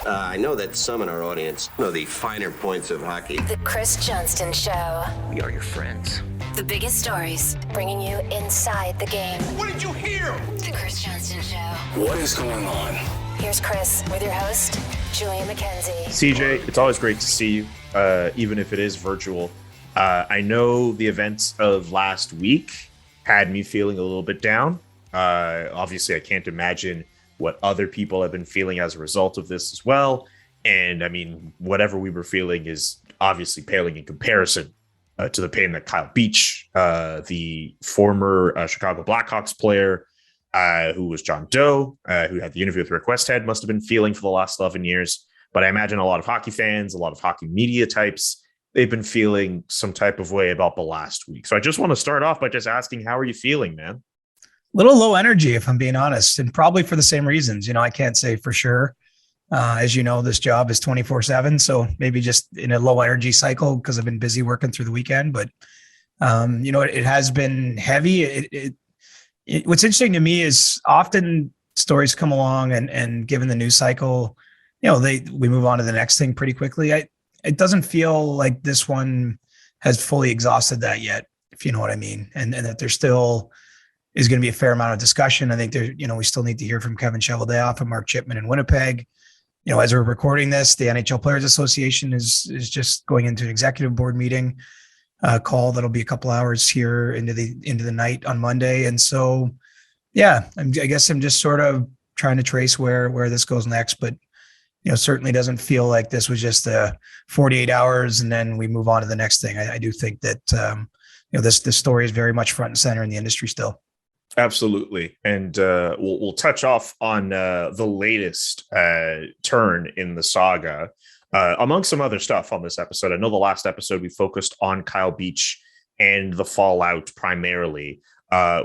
I know that some in our audience know the finer points of hockey. The Chris Johnston Show. We are your friends. The biggest stories, bringing you inside the game. What did you hear? The Chris Johnston Show. What is going on? Here's Chris with your host, Julian McKenzie. CJ, it's always great to see you, even if it is virtual. I know the events of last week had me feeling a little bit down. Obviously, I can't imagine what other people have been feeling as a result of this as well. And I mean, whatever we were feeling is obviously paling in comparison to the pain that Kyle Beach, the former Chicago Blackhawks player, who was John Doe, who had the interview with Rick Westhead, must have been feeling for the last 11 years. But I imagine a lot of hockey fans, a lot of hockey media types, they've been feeling some type of way about the last week. So I just want to start off by just asking, how are you feeling, man? Little low energy, if I'm being honest, and probably for the same reasons. I can't say for sure. As you know, this job is 24/7. So maybe just in a low energy cycle because I've been busy working through the weekend, but it has been heavy. What's interesting to me is often stories come along and given the news cycle, we move on to the next thing pretty quickly. It doesn't feel like this one has fully exhausted that yet, if you know what I mean. And that there still is going to be a fair amount of discussion. I think we still need to hear from Kevin Cheveldayoff and Mark Chipman in Winnipeg. As we're recording this, the NHL Players Association is just going into an executive board meeting call that'll be a couple hours here into the night on Monday. And so, I guess I'm just sort of trying to trace where this goes next, but certainly doesn't feel like this was just 48 hours and then we move on to the next thing. I do think that this story is very much front and center in the industry still. Absolutely. And we'll touch off on the latest turn in the saga, among some other stuff on this episode. I know the last episode we focused on Kyle Beach and the fallout primarily.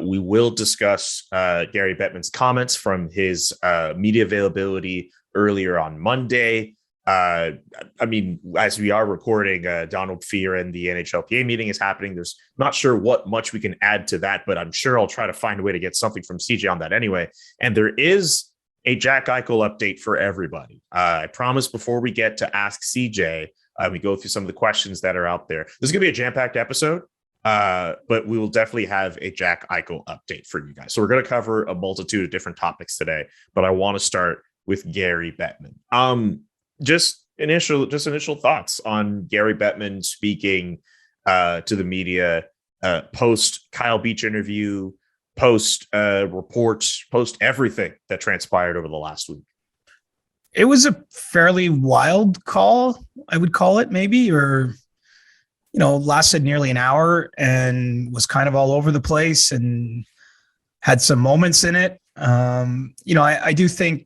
We will discuss Gary Bettman's comments from his media availability earlier on Monday. As we are recording, Donald Fehr and the NHLPA meeting is happening. There's not sure what much we can add to that, but I'm sure I'll try to find a way to get something from CJ on that anyway. And there is a Jack Eichel update for everybody. I promised before we get to Ask CJ, we go through some of the questions that are out there. This is going to be a jam-packed episode, but we will definitely have a Jack Eichel update for you guys. So we're going to cover a multitude of different topics today, but I want to start with Gary Bettman. Just initial thoughts on Gary Bettman speaking to the media post Kyle Beach interview, post reports, post everything that transpired over the last week. It was a fairly wild call, I would call it, maybe, or lasted nearly an hour and was kind of all over the place and had some moments in it. I do think,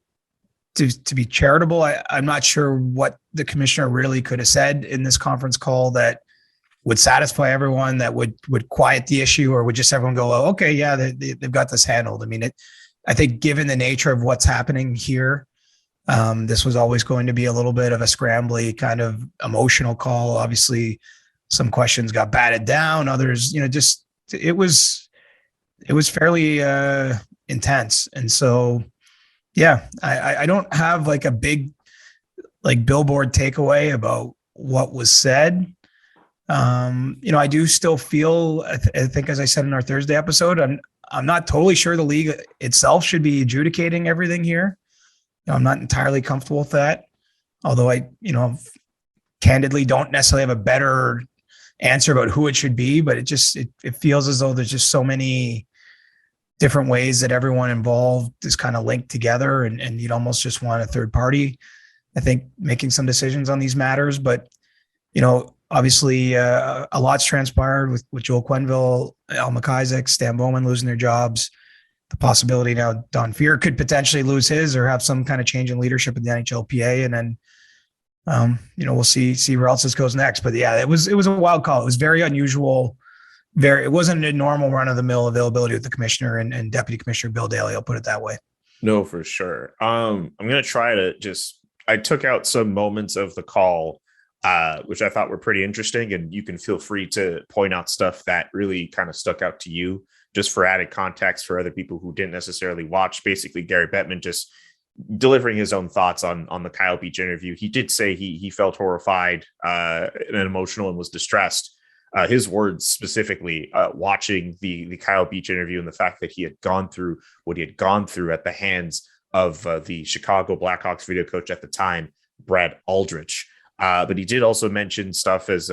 to be charitable, I'm not sure what the commissioner really could have said in this conference call that would satisfy everyone, that would quiet the issue, or would just everyone go, oh, okay, yeah, they've got this handled. I think given the nature of what's happening here, this was always going to be a little bit of a scrambly kind of emotional call. Obviously, some questions got batted down. Others, it was fairly intense. And so, I don't have like a big billboard takeaway about what was said. I do still feel, I think, as I said in our Thursday episode, I'm not totally sure the league itself should be adjudicating everything here. I'm not entirely comfortable with that. Although I, candidly don't necessarily have a better answer about who it should be, but it feels as though there's just so many different ways that everyone involved is kind of linked together, and you'd almost just want a third party, I think, making some decisions on these matters. But, obviously a lot's transpired with Joel Quenneville, Al McIsaac, Stan Bowman losing their jobs. The possibility now Don Fehr could potentially lose his or have some kind of change in leadership in the NHLPA. And then, we'll see where else this goes next. But yeah, it was a wild call. It was very unusual. It wasn't a normal run of the mill availability with the commissioner and Deputy Commissioner Bill Daly. I'll put it that way. No, for sure. I'm going to try to I took out some moments of the call, which I thought were pretty interesting. And you can feel free to point out stuff that really kind of stuck out to you, just for added context for other people who didn't necessarily watch. Basically, Gary Bettman just delivering his own thoughts on the Kyle Beach interview. He did say he felt horrified and emotional and was distressed. His words specifically, watching the Kyle Beach interview and the fact that he had gone through what he had gone through at the hands of the Chicago Blackhawks video coach at the time, Brad Aldrich. But he did also mention stuff as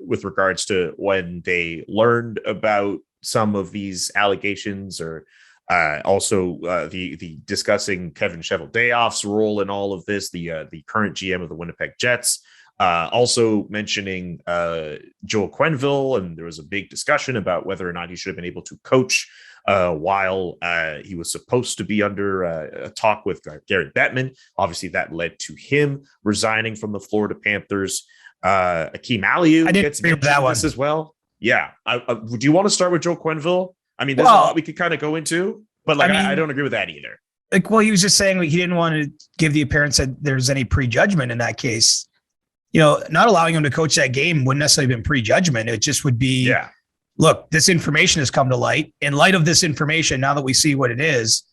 with regards to when they learned about some of these allegations, or also the discussing Kevin Cheveldayoff's role in all of this, the current GM of the Winnipeg Jets. Also mentioning Joel Quenneville, and there was a big discussion about whether or not he should have been able to coach while he was supposed to be under a talk with Gary Bettman. Obviously, that led to him resigning from the Florida Panthers. Akeem Aliu gets mentioned that one as well. Yeah. Do you want to start with Joel Quenneville? I mean, there's a lot we could kind of go into, but I don't agree with that either. He was just saying he didn't want to give the appearance that there's any prejudgment in that case. Not allowing him to coach that game wouldn't necessarily have been prejudgment. It just would be, look, this information has come to light. In light of this information, now that we see what it is,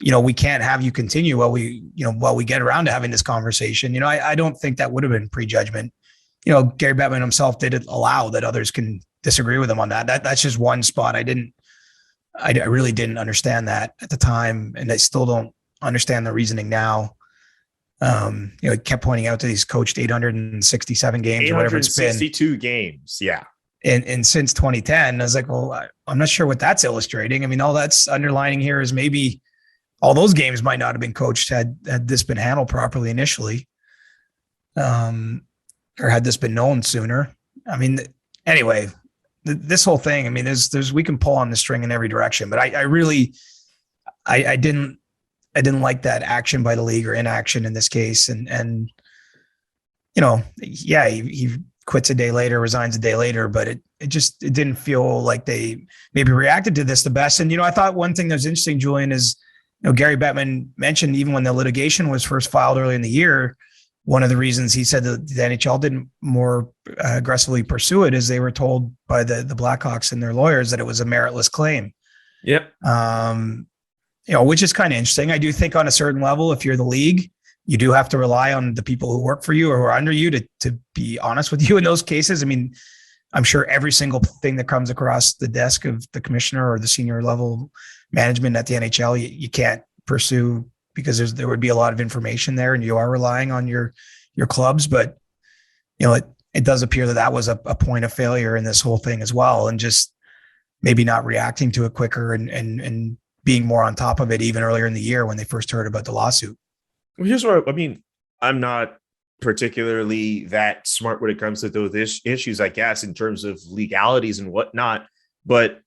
we can't have you continue while we get around to having this conversation. I don't think that would have been prejudgment. Gary Bettman himself did allow that others can disagree with him on that. That's just one spot. I really didn't understand that at the time, and I still don't understand the reasoning now. He kept pointing out that he's coached 867 games or whatever it's been. 862 games, yeah. And since 2010, I was like, well, I'm not sure what that's illustrating. I mean, all that's underlining here is maybe all those games might not have been coached had this been handled properly initially, or had this been known sooner. I mean, anyway, this whole thing, I mean, there's we can pull on the string in every direction, but I didn't like that action by the league, or inaction in this case. And he quits a day later, resigns a day later, but it didn't feel like they maybe reacted to this the best. And, I thought one thing that was interesting, Julian, is, Gary Bettman mentioned even when the litigation was first filed early in the year, one of the reasons he said that the NHL didn't more aggressively pursue it is they were told by the Blackhawks and their lawyers that it was a meritless claim. Yep. Which is kind of interesting. I do think on a certain level, if you're the league, you do have to rely on the people who work for you or who are under you to be honest with you in those cases. I mean, I'm sure every single thing that comes across the desk of the commissioner or the senior level management at the NHL, you can't pursue because there would be a lot of information there, and you are relying on your clubs. But, it does appear that was a point of failure in this whole thing as well, and just maybe not reacting to it quicker and being more on top of it even earlier in the year when they first heard about the lawsuit. Well, here's what I'm not particularly that smart when it comes to those issues, I guess, in terms of legalities and whatnot. But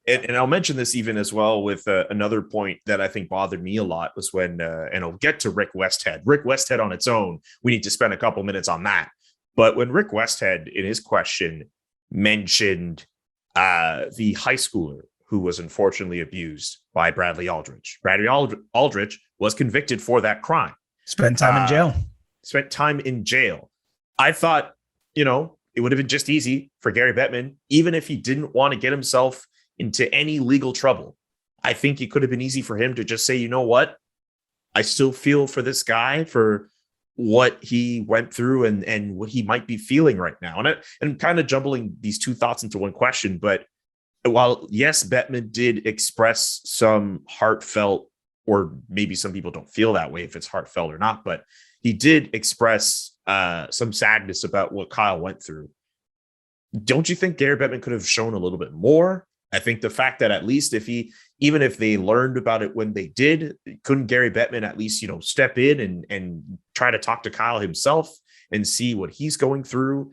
and I'll mention this even as well with another point that I think bothered me a lot was when, and I'll get to Rick Westhead. Rick Westhead on its own, we need to spend a couple minutes on that. But when Rick Westhead in his question mentioned the high schooler who was unfortunately abused by Bradley Aldrich. Bradley Aldrich was convicted for that crime. Spent time in jail. I thought, it would have been just easy for Gary Bettman, even if he didn't want to get himself into any legal trouble. I think it could have been easy for him to just say, you know what? I still feel for this guy for what he went through and what he might be feeling right now. And I'm kind of jumbling these two thoughts into one question, but while, yes, Bettman did express some heartfelt, or maybe some people don't feel that way if it's heartfelt or not, but he did express some sadness about what Kyle went through. Don't you think Gary Bettman could have shown a little bit more? I think the fact that at least even if they learned about it when they did, couldn't Gary Bettman at least, step in and try to talk to Kyle himself and see what he's going through?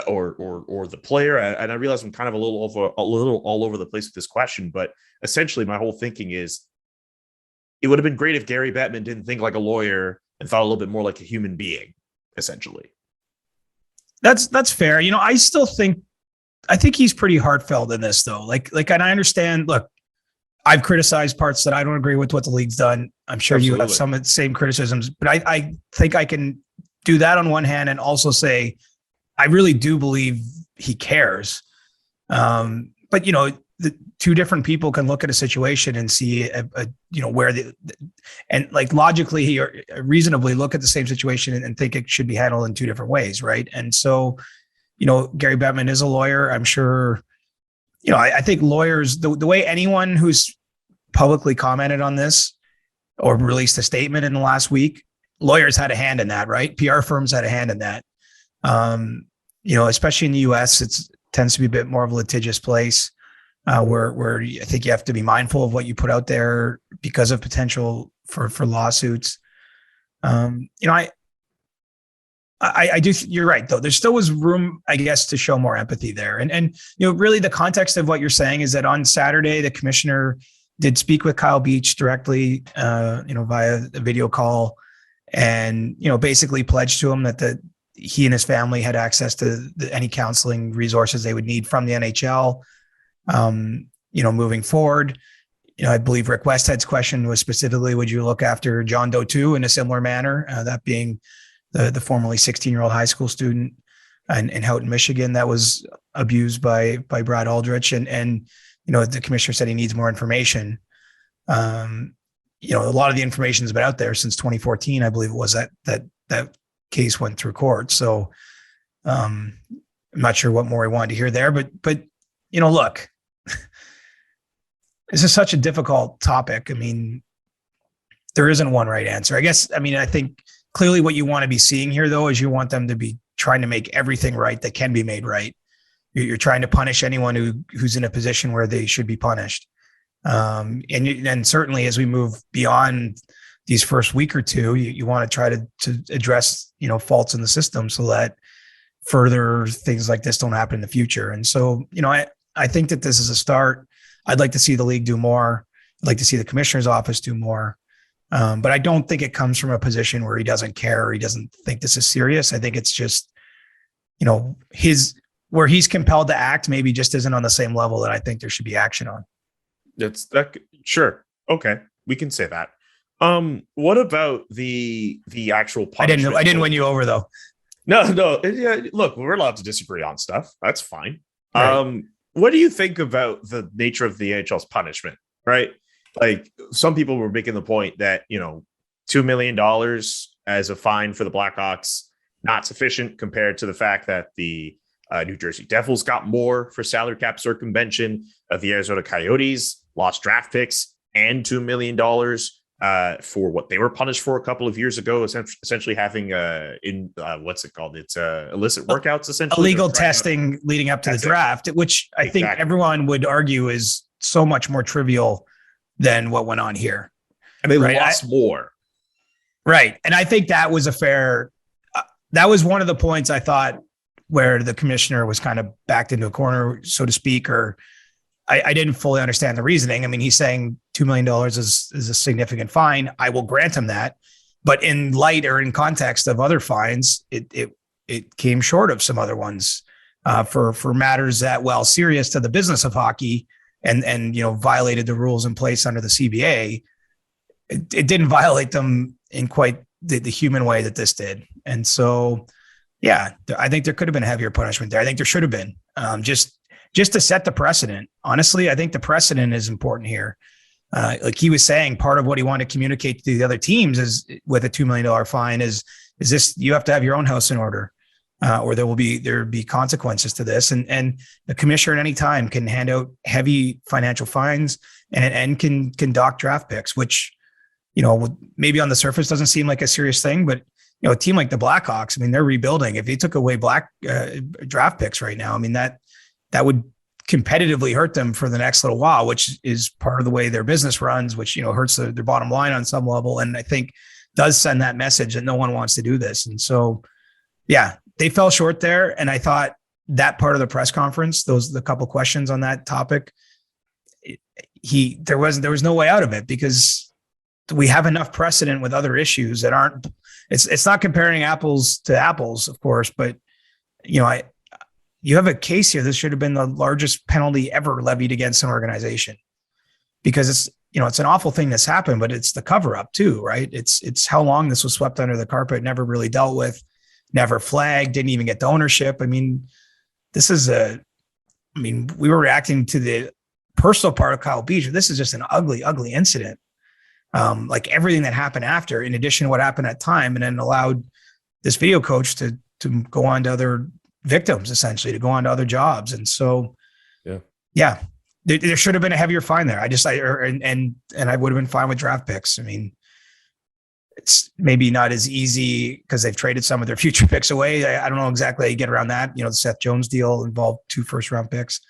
Or the player, and I realize I'm kind of a little all over the place with this question, but essentially my whole thinking is it would have been great if Gary Bettman didn't think like a lawyer and thought a little bit more like a human being, essentially. That's fair. I think he's pretty heartfelt in this though. And I understand, look, I've criticized parts that I don't agree with what the league's done. I'm sure Absolutely. You have some of the same criticisms, but I think I can do that on one hand and also say, I really do believe he cares. But two different people can look at a situation and see where and like logically or reasonably look at the same situation and think it should be handled in two different ways, right? And so, Gary Bettman is a lawyer. I'm sure, I think lawyers, the way anyone who's publicly commented on this or released a statement in the last week, lawyers had a hand in that, right? PR firms had a hand in that. Especially in the US, it tends to be a bit more of a litigious place. Where I think you have to be mindful of what you put out there because of potential for lawsuits. I do. You're right, though. There still was room, I guess, to show more empathy there. And really the context of what you're saying is that on Saturday, the commissioner did speak with Kyle Beach directly, via a video call, and basically pledged to him that he and his family had access to any counseling resources they would need from the NHL. Moving forward, I believe Rick Westhead's question was specifically, would you look after John Doe too in a similar manner? That being the formerly 16-year-old high school student in Houghton, Michigan, that was abused by Brad Aldrich. And the commissioner said he needs more information. A lot of the information has been out there since 2014, I believe it was that case went through court. So, I'm not sure what more I wanted to hear there, but look, this is such a difficult topic. I mean, there isn't one right answer. I think clearly what you want to be seeing here, though, is you want them to be trying to make everything right that can be made right. You're trying to punish anyone who's in a position where they should be punished. And certainly as we move beyond these first week or two, you want to try to address, faults in the system so that further things like this don't happen in the future. And so, I think that this is a start. I'd like to see the league do more. I'd like to see the commissioner's office do more. But I don't think it comes from a position where he doesn't care or he doesn't think this is serious. I think it's just, where he's compelled to act maybe just isn't on the same level that I think there should be action on. Sure. Okay. We can say that. What about the actual punishment? I didn't win you over though. No. Yeah, look, we're allowed to disagree on stuff. That's fine. Right. What do you think about the nature of the NHL's punishment, right? Like some people were making the point that, $2 million as a fine for the Blackhawks, not sufficient compared to the fact that the New Jersey Devils got more for salary cap circumvention. The Arizona Coyotes lost draft picks and $2 million for what they were punished for a couple of years ago, essentially having what's it called? It's illicit workouts, essentially illegal testing leading up to the draft, which I think everyone would argue is so much more trivial than what went on here. And they lost more. Right. And I think that was that was one of the points I thought where the commissioner was kind of backed into a corner, so to speak, or I didn't fully understand the reasoning. I mean, he's saying $2 million is a significant fine. I will grant him that. But in light or in context of other fines, it came short of some other ones for matters that, while serious to the business of hockey and violated the rules in place under the CBA, it didn't violate them in quite the human way that this did. And so, yeah, I think there could have been a heavier punishment there. I think there should have been just to set the precedent. Honestly, I think the precedent is important here. Like he was saying, part of what he wanted to communicate to the other teams is with a $2 million fine is this, you have to have your own house in order, or there will be consequences to this. And the commissioner at any time can hand out heavy financial fines and can dock draft picks, which, maybe on the surface doesn't seem like a serious thing, but a team like the Blackhawks, I mean, they're rebuilding. If they took away draft picks right now, I mean, that would competitively hurt them for the next little while, which is part of the way their business runs, which, hurts their bottom line on some level. And I think does send that message that no one wants to do this. And so, yeah, they fell short there. And I thought that part of the press conference, the couple questions on that topic, there was no way out of it because we have enough precedent with other issues that aren't, it's not comparing apples to apples, of course, but you have a case here. This should have been the largest penalty ever levied against an organization because it's an awful thing that's happened, but it's the cover up too, right? It's how long this was swept under the carpet, never really dealt with, never flagged, didn't even get the ownership. I mean, we were reacting to the personal part of Kyle Beach. This is just an ugly, ugly incident. Like everything that happened after, in addition to what happened at time, and then allowed this video coach to go on to other victims, essentially, to go on to other jobs. And so, yeah, there should have been a heavier fine there. And I would have been fine with draft picks. I mean, it's maybe not as easy because they've traded some of their future picks away. I don't know exactly how you get around that. The Seth Jones deal involved 2 first-round picks.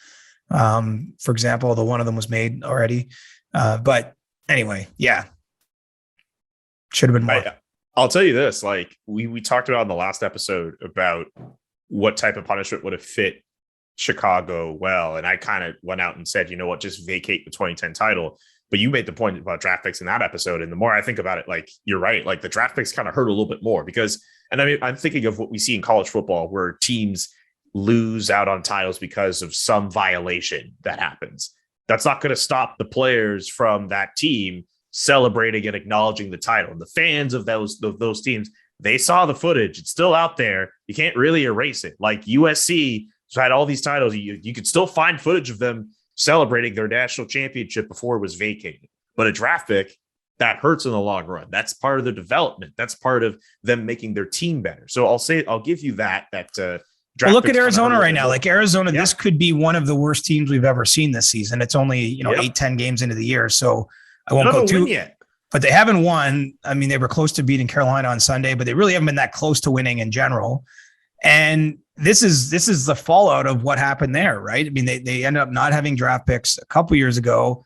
For example, although one of them was made already. But anyway, yeah, should have been more. I'll tell you this, like we talked about in the last episode about what type of punishment would have fit Chicago well. And I kind of went out and said, you know what, just vacate the 2010 title. But you made the point about draft picks in that episode. And the more I think about it, like, you're right. Like, the draft picks kind of hurt a little bit more because, and I mean, I'm thinking of what we see in college football where teams lose out on titles because of some violation that happens. That's not going to stop the players from that team celebrating and acknowledging the title. And the fans of those teams, they saw the footage. It's still out there. You can't really erase it. Like USC had all these titles. You could still find footage of them celebrating their national championship before it was vacated. But a draft pick, that hurts in the long run. That's part of the development. That's part of them making their team better. So I'll give you that well, look at Arizona right now. Like Arizona, This could be one of the worst teams we've ever seen this season. It's only 8-10 games into the year, so I won't go too yet. But they haven't won. I mean, they were close to beating Carolina on Sunday, but they really haven't been that close to winning in general. And this is the fallout of what happened there, right? I mean, they ended up not having draft picks a couple years ago.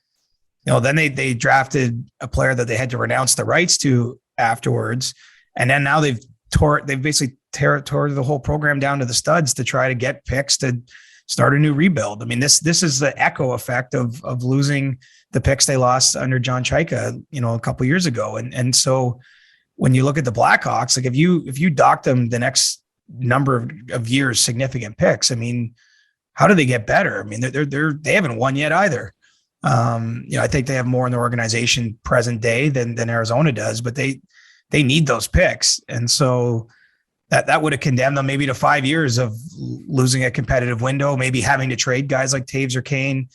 Then they drafted a player that they had to renounce the rights to afterwards, and then now they've basically tore the whole program down to the studs to try to get picks to start a new rebuild. I mean, this is the echo effect of losing the picks they lost under John Chaika, a couple years ago. And so when you look at the Blackhawks, like if you dock them the next number of years, significant picks, I mean, how do they get better? I mean, they haven't won yet either. I think they have more in their organization present day than Arizona does, but they need those picks. And so that would have condemned them maybe to 5 years of losing a competitive window, maybe having to trade guys like Taves or Kane,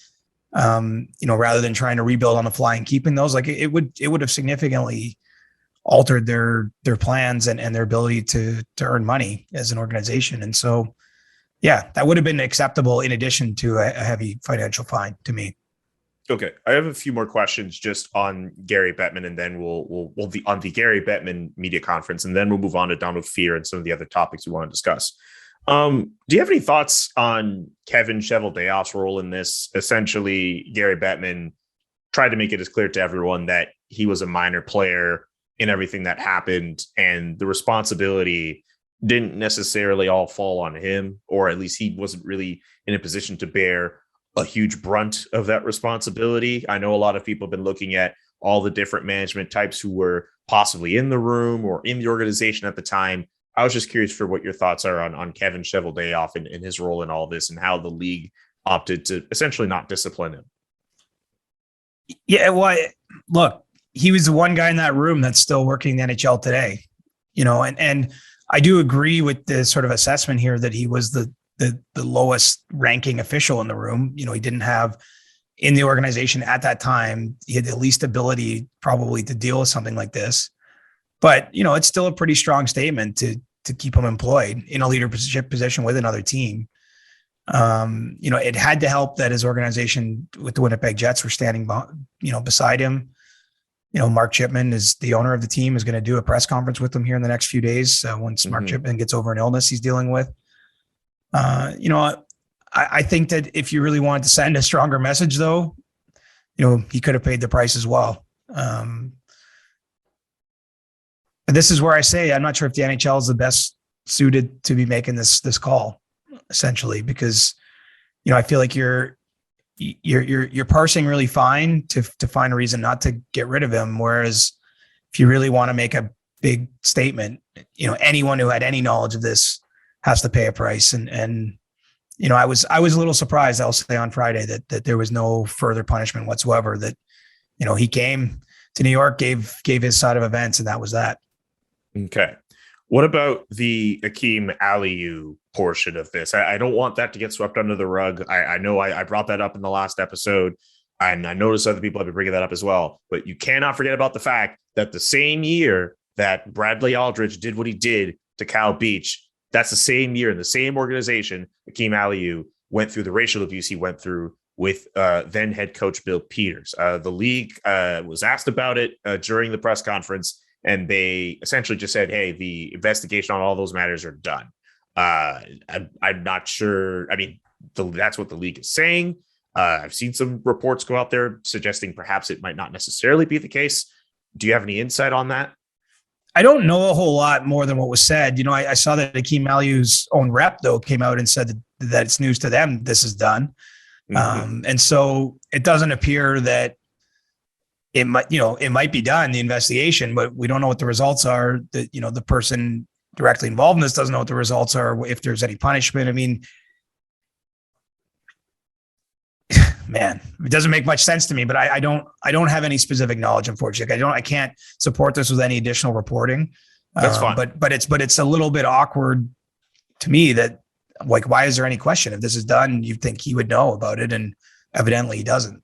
rather than trying to rebuild on the fly and keeping those. Like it would have significantly altered their plans and their ability to earn money as an organization. And so, yeah, that would have been acceptable in addition to a heavy financial fine to me. Okay, I have a few more questions just on Gary Bettman, and then we'll be on the Gary Bettman media conference, and then we'll move on to Donald Fehr and some of the other topics we want to discuss. Do you have any thoughts on Kevin Cheveldayoff's role in this? Essentially, Gary Bettman tried to make it as clear to everyone that he was a minor player in everything that happened, and the responsibility didn't necessarily all fall on him, or at least he wasn't really in a position to bear a huge brunt of that responsibility. I know a lot of people have been looking at all the different management types who were possibly in the room or in the organization at the time. I was just curious for what your thoughts are on Kevin Cheveldayoff and his role in all this, and how the league opted to essentially not discipline him. Yeah, well, look, he was the one guy in that room that's still working the NHL today, and I do agree with the sort of assessment here that he was the lowest ranking official in the room. He didn't have in the organization at that time, he had the least ability probably to deal with something like this. But, it's still a pretty strong statement to keep him employed in a leadership position with another team. It had to help that his organization with the Winnipeg Jets were standing, beside him. Mark Chipman is the owner of the team, is going to do a press conference with him here in the next few days. Once Mark Chipman gets over an illness he's dealing with. I think that if you really wanted to send a stronger message, though, he could have paid the price as well. But this is where I say I'm not sure if the NHL is the best suited to be making this call, essentially, because I feel like you're parsing really fine to find a reason not to get rid of him. Whereas if you really want to make a big statement, anyone who had any knowledge of this has to pay a price. And I was a little surprised, I'll say, on Friday that there was no further punishment whatsoever, that, he came to New York, gave his side of events, and that was that. Okay. What about the Akeem Aliu portion of this? I don't want that to get swept under the rug. I know I brought that up in the last episode. and I noticed other people have been bringing that up as well, but you cannot forget about the fact that the same year that Bradley Aldridge did what he did to Kyle Beach, that's the same year in the same organization, Akeem Aliu went through the racial abuse he went through with then head coach Bill Peters. The league was asked about it during the press conference, and they essentially just said, hey, the investigation on all those matters are done. I'm not sure. I mean, that's what the league is saying. I've seen some reports go out there suggesting perhaps it might not necessarily be the case. Do you have any insight on that? I don't know a whole lot more than what was said. You know, I saw that Akeem Aliu's own rep, though, came out and said that it's news to them. This is done. And so it doesn't appear that it might be done, the investigation, but we don't know what the results are. That, you know, the person directly involved in this doesn't know what the results are, if there's any punishment. I mean, man, it doesn't make much sense to me, but I don't have any specific knowledge, unfortunately. I can't support this with any additional reporting. That's fine. But it's a little bit awkward to me that, like, why is there any question? If this is done, you'd think he would know about it, and evidently he doesn't.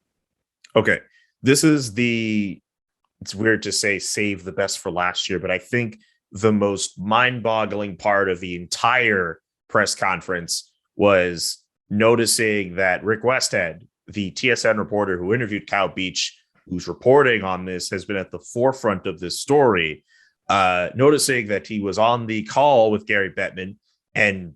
Okay. It's weird to say save the best for last year, but I think the most mind-boggling part of the entire press conference was noticing that Rick Westhead, the TSN reporter who interviewed Kyle Beach, who's reporting on this, has been at the forefront of this story, noticing that he was on the call with Gary Bettman, and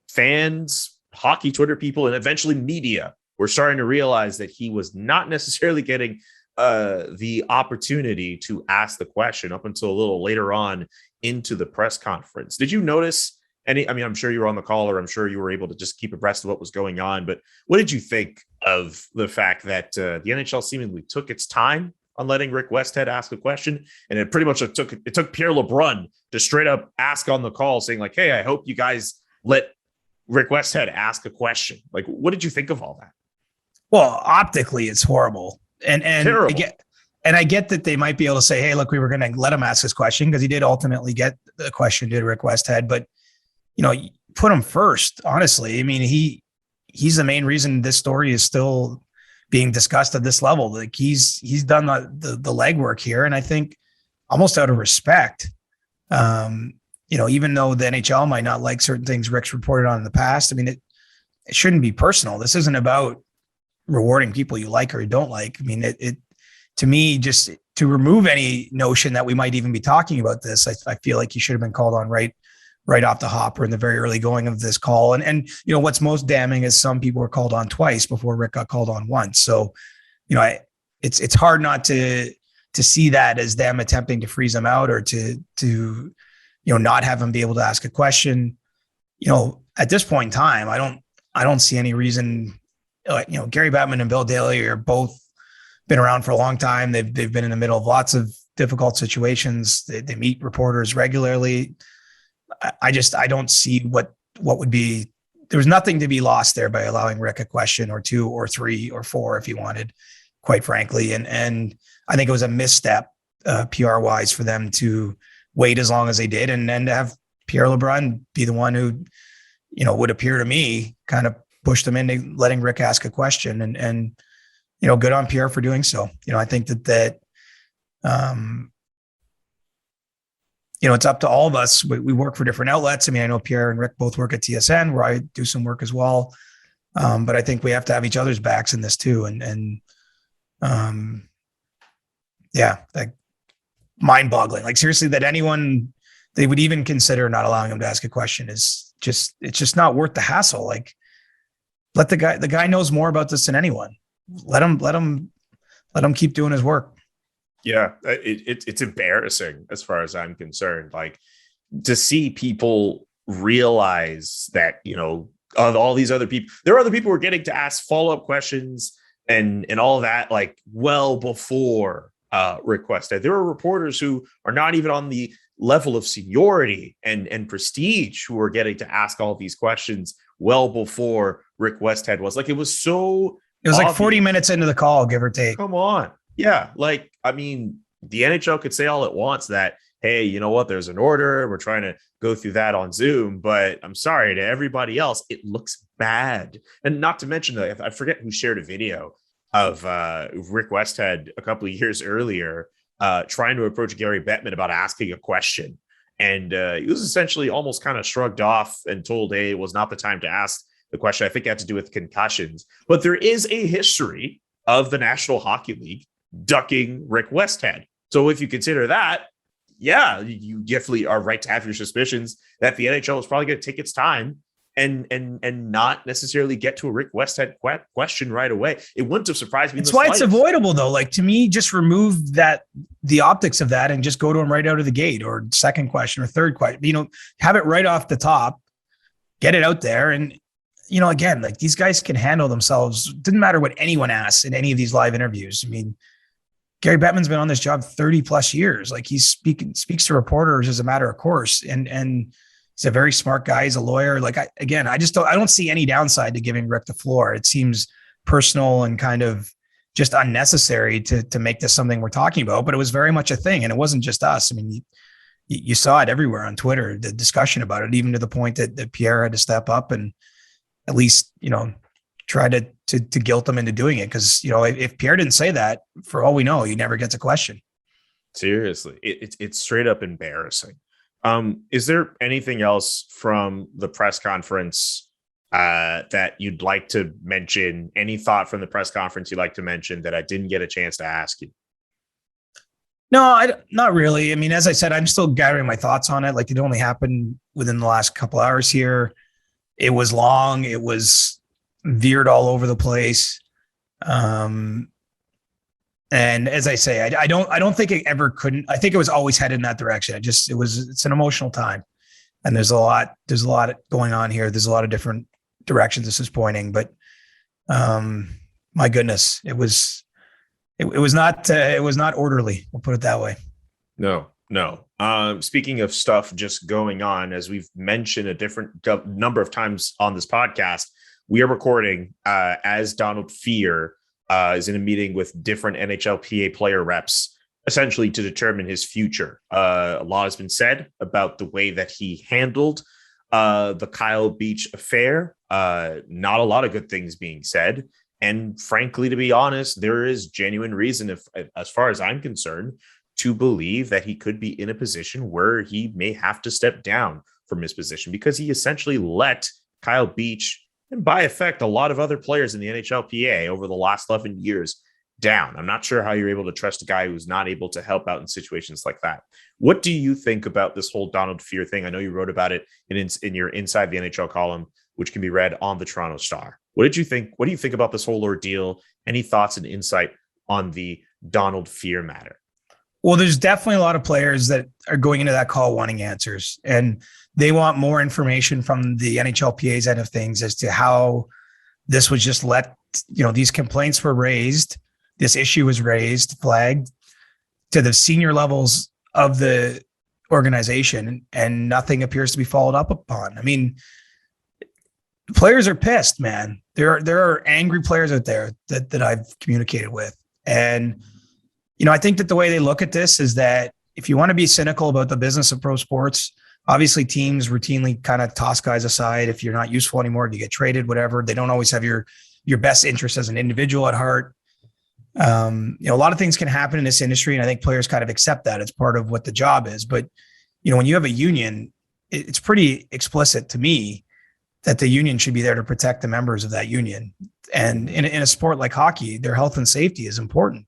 fans, hockey Twitter people, and eventually media were starting to realize that he was not necessarily getting the opportunity to ask the question up until a little later on into the press conference. Did you notice any? I mean, I'm sure you were on the call, or I'm sure you were able to just keep abreast of what was going on, but what did you think of the fact that the NHL seemingly took its time on letting Rick Westhead ask a question, and it pretty much took Pierre LeBrun to straight up ask on the call, saying like, "Hey, I hope you guys let Rick Westhead ask a question." Like, what did you think of all that? Well, optically, it's horrible, and Terrible. I get that they might be able to say, "Hey, look, we were going to let him ask this question," because he did ultimately get the question, did Rick Westhead, but you know, put him first. Honestly, I mean, he's the main reason this story is still being discussed at this level. Like, he's done the legwork here, and I think almost out of respect, you know, even though the NHL might not like certain things Rick's reported on in the past, I mean, it shouldn't be personal. This isn't about rewarding people you like or you don't like. I mean, it to me, just to remove any notion that we might even be talking about this, I feel like he should have been called on right off the hop or in the very early going of this call. And you know, what's most damning is some people were called on twice before Rick got called on once. So, you know, it's hard not to see that as them attempting to freeze him out, or to you know, not have him be able to ask a question. You know, at this point in time, I don't see any reason. You know, Gary Bettman and Bill Daly are both been around for a long time. They've been in the middle of lots of difficult situations. They meet reporters regularly. I don't see what would be. There's nothing to be lost there by allowing Rick a question or two or three or four if he wanted, quite frankly. And I think it was a misstep PR wise for them to wait as long as they did, and then to have Pierre LeBrun be the one who, you know, would appear to me kind of pushed them into letting Rick ask a question, and you know, good on Pierre for doing so. You know, I think that you know, it's up to all of us. We work for different outlets. I mean, I know Pierre and Rick both work at TSN, where I do some work as well. But I think we have to have each other's backs in this too. Yeah, like, mind-boggling. Like, seriously, that anyone they would even consider not allowing him to ask a question it's just not worth the hassle. Like, let the guy knows more about this than anyone. Let him keep doing his work. Yeah, it's embarrassing as far as I'm concerned. Like, to see people realize that, you know, of all these other people, there are other people who are getting to ask follow-up questions and all of that, like, well before Rick Westhead. There are reporters who are not even on the level of seniority and prestige who are getting to ask all these questions well before Rick Westhead was. Like, it was like 40 minutes into the call, give or take. Come on. Yeah. Like, I mean, the NHL could say all it wants that, hey, you know what, there's an order, we're trying to go through that on Zoom, but I'm sorry, to everybody else, it looks bad. And not to mention, I forget who shared a video of Rick Westhead a couple of years earlier, trying to approach Gary Bettman about asking a question. And he was essentially almost kind of shrugged off and told, hey, it was not the time to ask the question. I think it had to do with concussions. But there is a history of the National Hockey League ducking Rick Westhead. So if you consider that, yeah, you definitely are right to have your suspicions that the NHL is probably going to take its time and not necessarily get to a Rick Westhead question right away. It wouldn't have surprised me. That's why it's avoidable, though. Like, to me, just remove the optics of that and just go to him right out of the gate, or second question or third question. Have it right off the top, get it out there. And, again, like, these guys can handle themselves. Didn't matter what anyone asks in any of these live interviews. I mean, Gary Bettman's been on this job 30 plus years. Like, he speaks to reporters as a matter of course. And he's a very smart guy. He's a lawyer. Like, I don't see any downside to giving Rick the floor. It seems personal and kind of just unnecessary to make this something we're talking about, but it was very much a thing. And it wasn't just us. I mean, you saw it everywhere on Twitter, the discussion about it, even to the point that Pierre had to step up and at least, try to guilt them into doing it. Cause if Pierre didn't say that, for all we know, he never gets a question. Seriously. It's straight up embarrassing. Is there anything else from the press conference that you'd like to mention? Any thought from the press conference you'd like to mention that I didn't get a chance to ask you? No, not really. I mean, as I said, I'm still gathering my thoughts on it. Like, it only happened within the last couple hours here. It was long. It was veered all over the place. And as I say, I don't think it ever couldn't. I think it was always headed in that direction. It's an emotional time, and there's a lot going on here. There's a lot of different directions this is pointing, but my goodness, it was not orderly. We'll put it that way. No. Speaking of stuff just going on, as we've mentioned a different number of times on this podcast, we are recording as Donald Fehr is in a meeting with different NHLPA player reps, essentially to determine his future. A lot has been said about the way that he handled the Kyle Beach affair. Not a lot of good things being said. And frankly, to be honest, there is genuine reason, as far as I'm concerned, to believe that he could be in a position where he may have to step down from his position, because he essentially let Kyle Beach, and by effect, a lot of other players in the NHLPA over the last 11 years down. I'm not sure how you're able to trust a guy who's not able to help out in situations like that. What do you think about this whole Donald Fehr thing? I know you wrote about it in your Inside the NHL column, which can be read on the Toronto Star. What did you think? What do you think about this whole ordeal? Any thoughts and insight on the Donald Fehr matter? Well, there's definitely a lot of players that are going into that call wanting answers, and they want more information from the NHLPA's end of things as to how this was just these complaints were raised. This issue was raised, flagged to the senior levels of the organization, and nothing appears to be followed up upon. I mean, players are pissed, man. There are angry players out there that I've communicated with. And, I think that the way they look at this is that if you want to be cynical about the business of pro sports, obviously teams routinely kind of toss guys aside. If you're not useful anymore, you get traded, whatever. They don't always have your best interest as an individual at heart. A lot of things can happen in this industry, and I think players kind of accept that. It's part of what the job is. But, when you have a union, it's pretty explicit to me that the union should be there to protect the members of that union. And in a sport like hockey, their health and safety is important.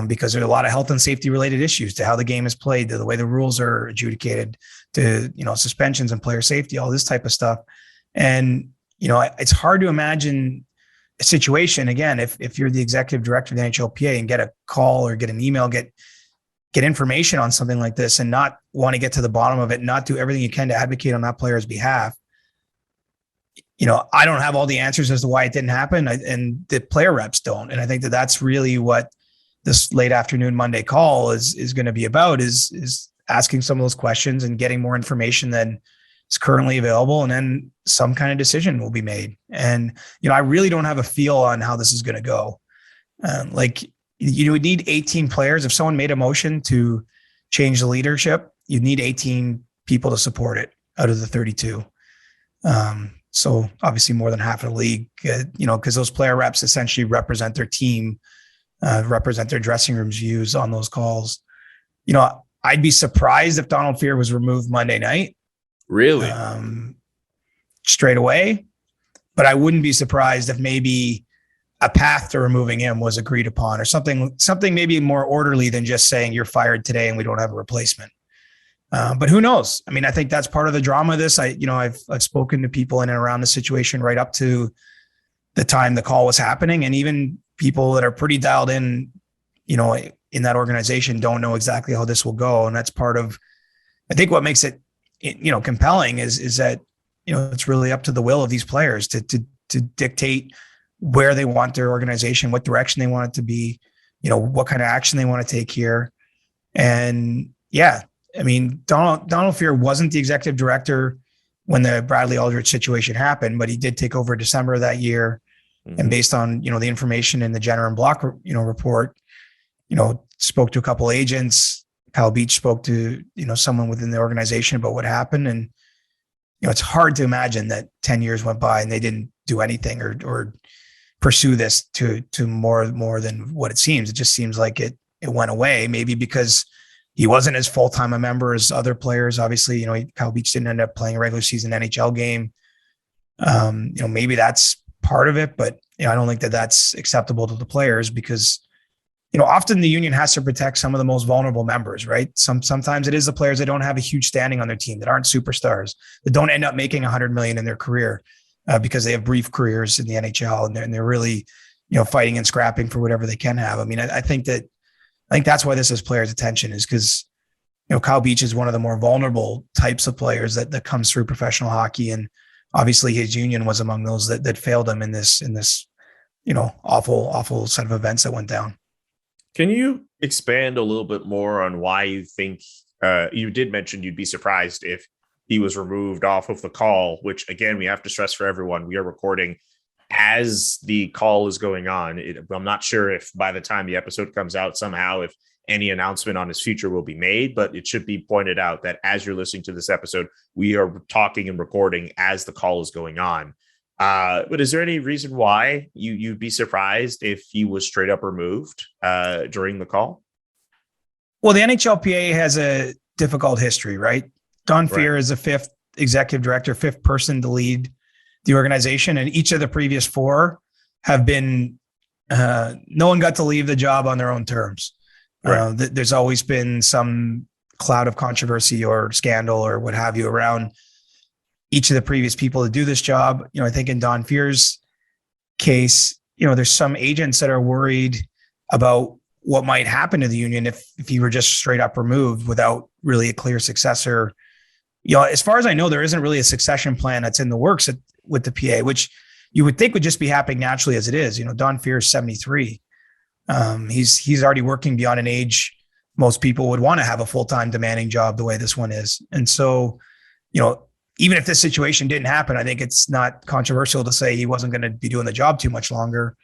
Because there are a lot of health and safety related issues to how the game is played, to the way the rules are adjudicated, to, suspensions and player safety, all this type of stuff. And, it's hard to imagine a situation, again, if you're the executive director of the NHLPA and get a call or get an email, get information on something like this and not want to get to the bottom of it, not do everything you can to advocate on that player's behalf. I don't have all the answers as to why it didn't happen, and the player reps don't. And I think that that's really what this late afternoon Monday call is going to be about, is asking some of those questions and getting more information than is currently available. And then some kind of decision will be made. And, I really don't have a feel on how this is going to go. You would need 18 players. If someone made a motion to change the leadership, you'd need 18 people to support it out of the 32. So obviously more than half of the league, because those player reps essentially represent their team, represent their dressing room's views on those calls. I'd be surprised if Donald Fehr was removed Monday night. Really? Straight away. But I wouldn't be surprised if maybe a path to removing him was agreed upon, or something maybe more orderly than just saying you're fired today and we don't have a replacement. But who knows? I mean, I think that's part of the drama of this. I've spoken to people in and around the situation right up to the time the call was happening, and even people that are pretty dialed in, in that organization don't know exactly how this will go. And that's part of, I think, what makes it, compelling is that, it's really up to the will of these players to dictate where they want their organization, what direction they want it to be, what kind of action they want to take here. And yeah, I mean, Donald Fehr wasn't the executive director when the Bradley Aldrich situation happened, but he did take over December of that year. Mm-hmm. And based on, the information in the Jenner and Block, report, spoke to a couple agents. Kyle Beach spoke to, someone within the organization about what happened. And, it's hard to imagine that 10 years went by and they didn't do anything or pursue this to more than what it seems. It just seems like it went away, maybe because he wasn't as full-time a member as other players. Obviously, Kyle Beach didn't end up playing a regular season NHL game. Maybe that's part of it, but I don't think that that's acceptable to the players, because often the union has to protect some of the most vulnerable members, right? Sometimes it is the players that don't have a huge standing on their team, that aren't superstars, that don't end up making $100 million in their career because they have brief careers in the NHL, and they're really, fighting and scrapping for whatever they can have. I mean, I think that's why this has players' attention, is because, Kyle Beach is one of the more vulnerable types of players that comes through professional hockey. And obviously his union was among those that failed him in this, awful set of events that went down. Can you expand a little bit more on why you think, you did mention you'd be surprised if he was removed off of the call, which again, we have to stress for everyone, we are recording as the call is going on. I'm not sure if by the time the episode comes out somehow, if any announcement on his future will be made, but it should be pointed out that as you're listening to this episode, we are talking and recording as the call is going on. But is there any reason why you'd be surprised if he was straight up removed during the call? Well, the NHLPA has a difficult history, right? Don Fehr is the fifth executive director, fifth person to lead the organization, and each of the previous four have been no one got to leave the job on their own terms. Right. There's always been some cloud of controversy or scandal or what have you around each of the previous people to do this job. I think in Don Fehr's case, there's some agents that are worried about what might happen to the union if he were just straight up removed without really a clear successor. As far as I know, there isn't really a succession plan that's in the works with the PA, which you would think would just be happening naturally as it is. Don Fehr is 73. He's already working beyond an age most people would want to have a full-time demanding job the way this one is. And so, even if this situation didn't happen, I think it's not controversial to say he wasn't going to be doing the job too much longer.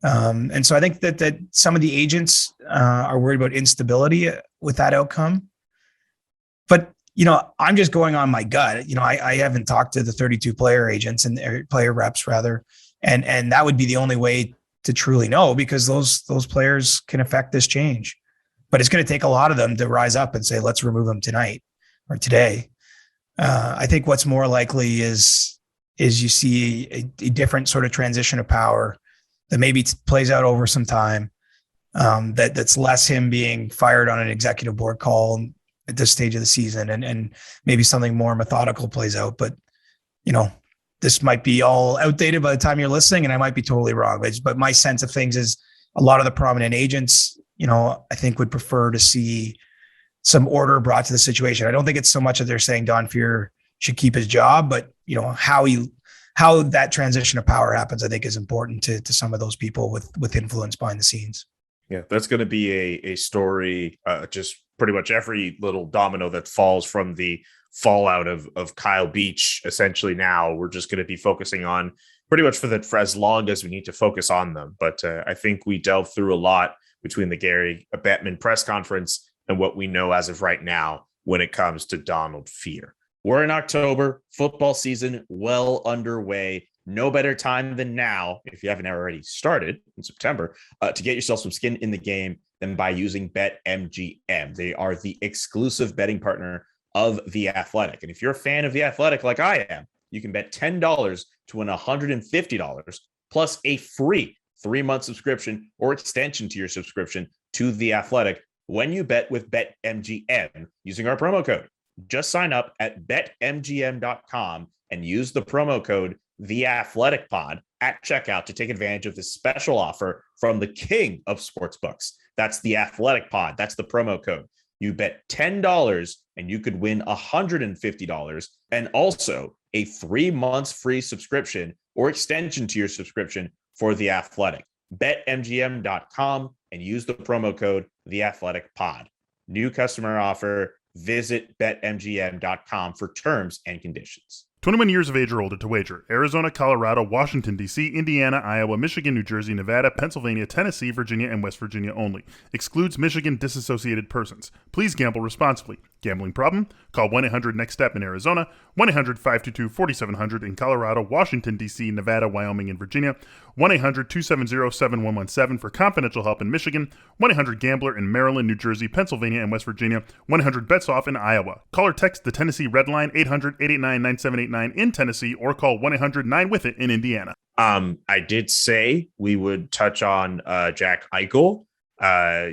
And so I think that some of the agents are worried about instability with that outcome. But, I'm just going on my gut. I haven't talked to the 32 player agents and player reps rather. And that would be the only way to truly know, because those players can affect this change. But it's going to take a lot of them to rise up and say, let's remove him tonight or today. I think what's more likely is you see a different sort of transition of power that maybe plays out over some time. That's less him being fired on an executive board call at this stage of the season, and maybe something more methodical plays out. But this might be all outdated by the time you're listening, and I might be totally wrong. But my sense of things is a lot of the prominent agents, I think would prefer to see some order brought to the situation. I don't think it's so much that they're saying Don Fehr should keep his job, but how that transition of power happens, I think is important to some of those people with influence behind the scenes. Yeah, that's going to be a story. Just pretty much every little domino that falls from the fallout of Kyle Beach. Essentially, now we're just going to be focusing on pretty much for as long as we need to focus on them. But I think we delved through a lot between the Gary Bettman press conference and what we know as of right now when it comes to Donald Fehr. We're in October, football season well underway. No better time than now, if you haven't already started in September, to get yourself some skin in the game than by using BetMGM. They are the exclusive betting partner of The Athletic. And if you're a fan of The Athletic like I am, you can bet $10 to win $150 plus a free 3-month subscription or extension to your subscription to The Athletic when you bet with BetMGM using our promo code. Just sign up at betmgm.com and use the promo code TheAthleticPod at checkout to take advantage of this special offer from the king of sportsbooks. That's The Athletic Pod. That's the promo code. You bet $10 and you could win $150 and also a 3 months free subscription or extension to your subscription for The Athletic. BetMGM.com and use the promo code TheAthleticPod. New customer offer. Visit BetMGM.com for terms and conditions. 21 years of age or older to wager. Arizona, Colorado, Washington, D.C., Indiana, Iowa, Michigan, New Jersey, Nevada, Pennsylvania, Tennessee, Virginia, and West Virginia only. Excludes Michigan disassociated persons. Please gamble responsibly. Gambling problem? Call 1-800-NEXT-STEP in Arizona, 1-800-522-4700 in Colorado, Washington, D.C., Nevada, Wyoming, and Virginia, 1-800-270-7117 for confidential help in Michigan, 1-800-GAMBLER in Maryland, New Jersey, Pennsylvania, and West Virginia, 1-800-BETS-OFF in Iowa. Call or text the Tennessee Red Line 800-889-9789 in Tennessee or call 1-800-9-WITH-IT in Indiana. I did say we would touch on Jack Eichel.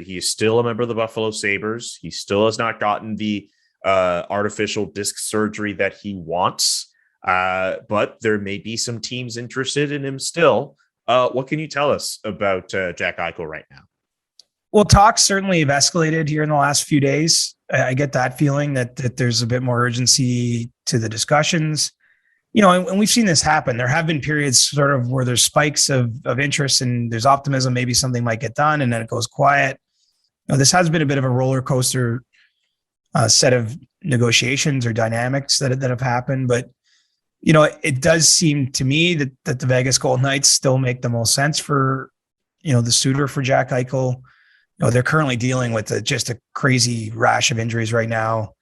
He's still a member of the Buffalo Sabres. He still has not gotten the artificial disc surgery that he wants, but there may be some teams interested in him still. What can you tell us about Jack Eichel right now? Well, talks certainly have escalated here in the last few days. I get that feeling that there's a bit more urgency to the discussions. And we've seen this happen. There have been periods sort of where there's spikes of interest and there's optimism, maybe something might get done, and then it goes quiet. This has been a bit of a roller coaster set of negotiations or dynamics that have happened. But, it does seem to me that the Vegas Golden Knights still make the most sense for, the suitor for Jack Eichel. They're currently dealing with just a crazy rash of injuries right now.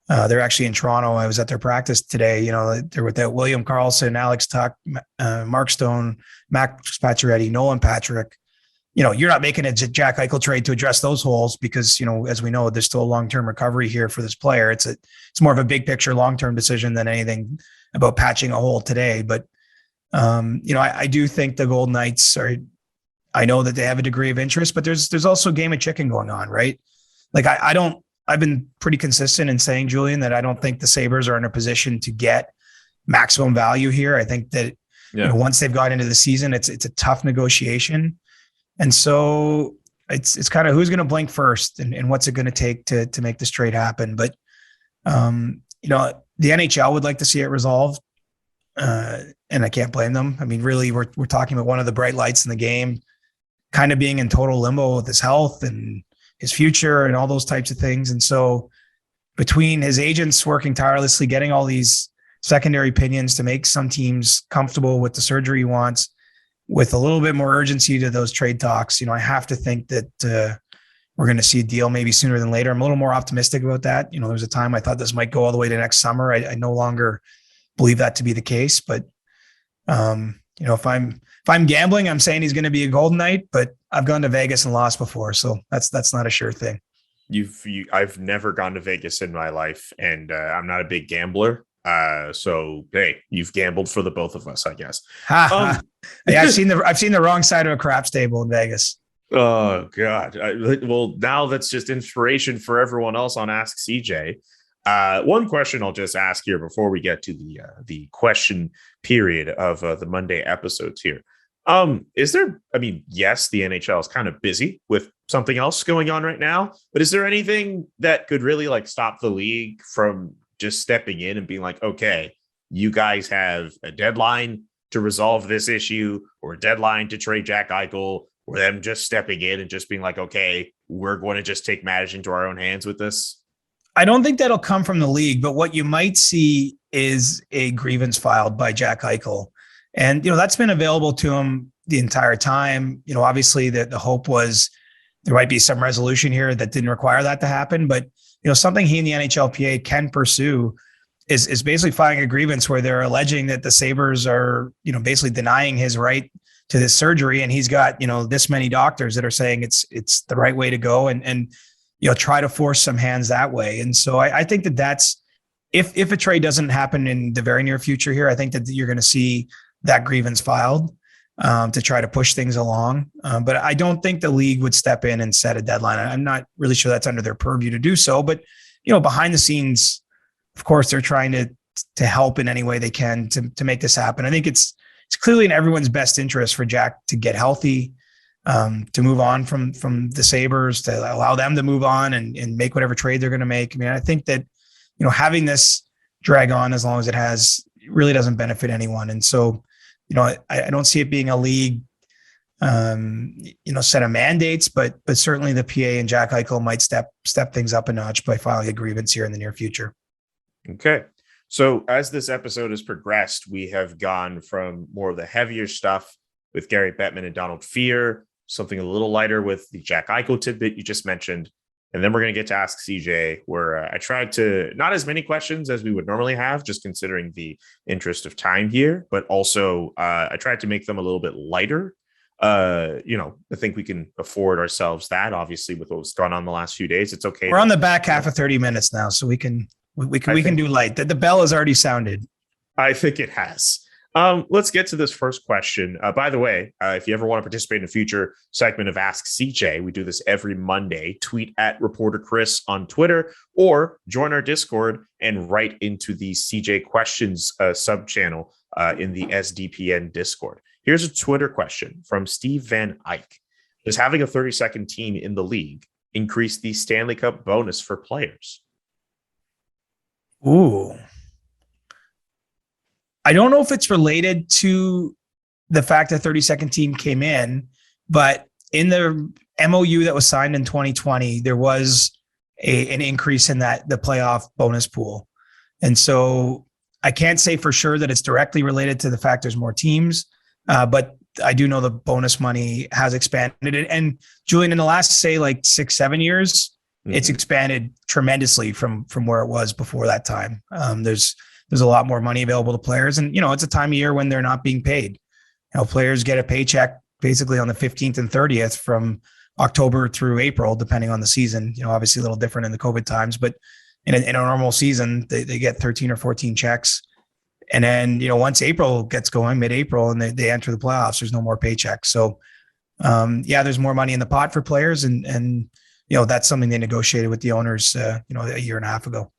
They're actually in Toronto. I was at their practice today. They're with William Karlsson, Alex Tuck, Mark Stone, Max Pacioretty, Nolan Patrick. You're not making a Jack Eichel trade to address those holes because, as we know, there's still a long-term recovery here for this player. It's more of a big picture, long-term decision than anything about patching a hole today. But, I do think the Golden Knights I know that they have a degree of interest, but there's also a game of chicken going on, right? Like I've been pretty consistent in saying, Julian, that I don't think the Sabres are in a position to get maximum value here. I think that once they've got into the season, it's a tough negotiation. And so it's kind of who's going to blink first and what's it going to take to make this trade happen. But, the NHL would like to see it resolved. And I can't blame them. I mean, really, we're talking about one of the bright lights in the game kind of being in total limbo with his health and his future and all those types of things. And so between his agents working tirelessly, getting all these secondary opinions to make some teams comfortable with the surgery he wants, with a little bit more urgency to those trade talks, I have to think that we're going to see a deal maybe sooner than later. I'm a little more optimistic about that. There was a time I thought this might go all the way to next summer. I no longer believe that to be the case, but if I'm gambling, I'm saying he's going to be a Golden Knight, but I've gone to Vegas and lost before. So that's not a sure thing. I've never gone to Vegas in my life, and I'm not a big gambler. So hey, you've gambled for the both of us, I guess. Yeah, I've seen the wrong side of a craps table in Vegas. Oh God. Well, now that's just inspiration for everyone else on Ask CJ. One question I'll just ask here before we get to the question period of the Monday episodes here. Yes, the NHL is kind of busy with something else going on right now, but is there anything that could really stop the league from just stepping in and being like, okay, you guys have a deadline to resolve this issue or a deadline to trade Jack Eichel, or them just stepping in and just being like, okay, we're going to just take matters into our own hands with this? I don't think that'll come from the league, but what you might see is a grievance filed by Jack Eichel. And, that's been available to him the entire time. Obviously the hope was there might be some resolution here that didn't require that to happen, but, something he and the NHLPA can pursue is basically filing a grievance where they're alleging that the Sabres are, basically denying his right to this surgery. And he's got, this many doctors that are saying it's the right way to go and try to force some hands that way. And so I think that's, if a trade doesn't happen in the very near future here, I think that you're going to see that grievance filed to try to push things along. But I don't think the league would step in and set a deadline. I'm not really sure that's under their purview to do so, but behind the scenes, of course, they're trying to help in any way they can to make this happen. I think it's clearly in everyone's best interest for Jack to get healthy, to move on from the Sabres, to allow them to move on and make whatever trade they're going to make. I mean, I think that, having this drag on as long as it has really doesn't benefit anyone. And so, I don't see it being a league, set of mandates, but certainly the PA and Jack Eichel might step things up a notch by filing a grievance here in the near future. Okay. So as this episode has progressed, we have gone from more of the heavier stuff with Gary Bettman and Donald Fehr, something a little lighter with the Jack Eichel tidbit you just mentioned. And then we're going to get to Ask CJ, where I tried to not as many questions as we would normally have, just considering the interest of time here, but also I tried to make them a little bit lighter. I think we can afford ourselves that, obviously, with what's gone on the last few days. It's okay. We're on the back half of 30 minutes now, so we can do light. The bell has already sounded. I think it has. Let's get to this first question. By the way, if you ever want to participate in a future segment of Ask CJ, we do this every Monday. Tweet at Reporter Chris on Twitter or join our Discord and write into the CJ Questions sub-channel in the SDPN Discord. Here's a Twitter question from Steve Van Eyck. Does having a 30-second team in the league increase the Stanley Cup bonus for players? Ooh. I don't know if it's related to the fact that 32nd team came in, but in the MOU that was signed in 2020, there was an increase in the playoff bonus pool. And so I can't say for sure that it's directly related to the fact there's more teams, but I do know the bonus money has expanded. And Julian, in the last, say, like 6-7 years, it's expanded tremendously from where it was before that time. There's a lot more money available to players. And, it's a time of year when they're not being paid. Players get a paycheck basically on the 15th and 30th from October through April, depending on the season. Obviously a little different in the COVID times, but in a normal season, they get 13 or 14 checks. And then, once April gets going, mid-April, and they enter the playoffs, there's no more paychecks. So, there's more money in the pot for players. And that's something they negotiated with the owners, a year and a half ago.